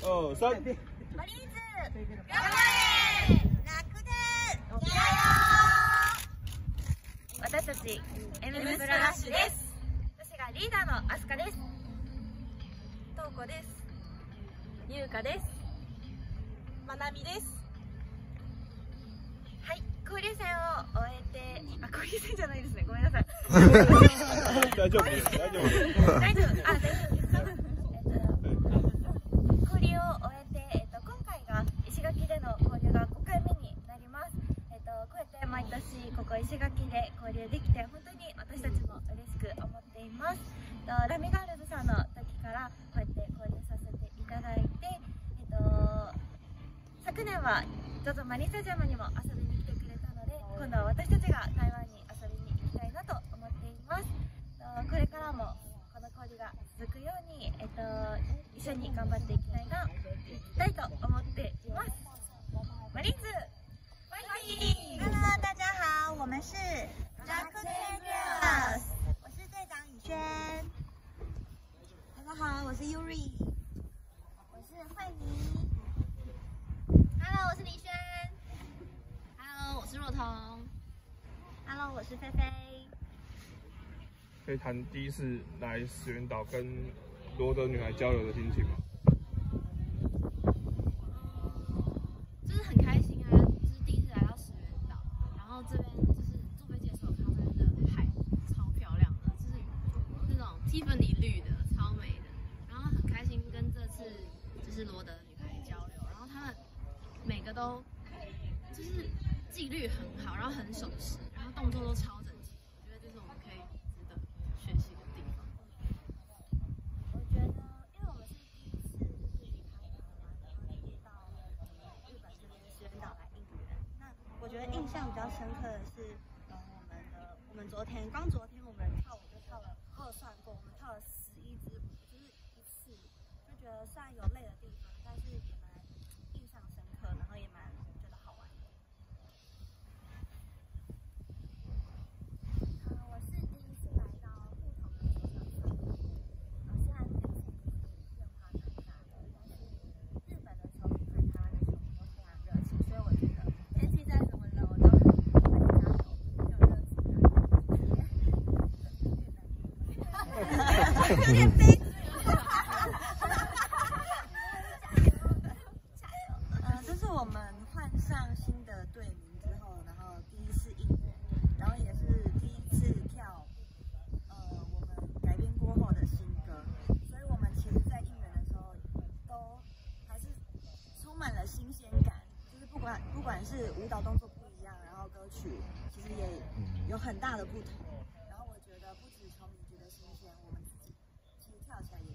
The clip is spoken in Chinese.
2、3。マリーンズ頑張れ！楽天加油！私たち M スプラッシュです。私がリーダーのアスカです。トウコです。ゆうかです。まなみです。はい、交流戦を終えて、交流戦じゃないですね。ごめんなさい。大丈夫です。大丈夫です。大丈夫。大丈夫です。交流を終えて、今回が石垣での交流が5回目になります。こうやって毎年ここ石垣で交流できて本当に私たちも嬉しく思っています。ラミガールズさんの時からこうやって交流させていただいて、昨年はZOZOマリンスタジアムにも遊びに来てくれたので、今度は私たちが台湾に遊びに行きたいなと思っています。これからもこの交流が続くように、一緒に頑張っていきたいと思っています。マリンズ，Hello， 大家好，我们是 Rakuten Girls， 我是队长雨轩。大家好，我是 Yuri， 我是慧妮。Hello， 我是李轩。Hello， 我是若彤。Hello， 我是菲菲。可以谈第一次来石原岛跟罗德女孩交流的心情吗？就是很开心啊，就是第一次来到石原岛，然后这边就是坐飞机的时候看到这边的海超漂亮的，就是那种 Tiffany 绿的，超美的。然后很开心跟这次就是罗德女孩交流，然后他们每个都就是纪律很好，然后很守时，然后动作都超整齐。我觉得这是我们可以值得学习的地方。我觉得，因为我们是第一次离开台湾，然后去到日本这边石原岛来应援。那我觉得印象比较深刻的是，我们昨天我们跳舞就跳了，我有算过，我们跳了11支舞，就是一次，就觉得虽然有累的地方，但是也蛮印象深刻，然后也蛮觉得好玩的。我是第一次来到不同的球场上，虽然天气变化蛮大的，但是日本的球迷和台湾的球迷都非常热情，所以我觉得天气再怎么冷，我都很加油，有热情感。有点悲剧。这是我们换上新的队名之后，然后第一次应援，然后也是第一次跳我们改编过后的新歌，所以我们其实在应援的时候都还是充满了新鲜感，就是不管是舞蹈动作不一样，然后歌曲其实也有很大的不同，然后我觉得不止球迷觉得新鲜，我们自己其实跳起来也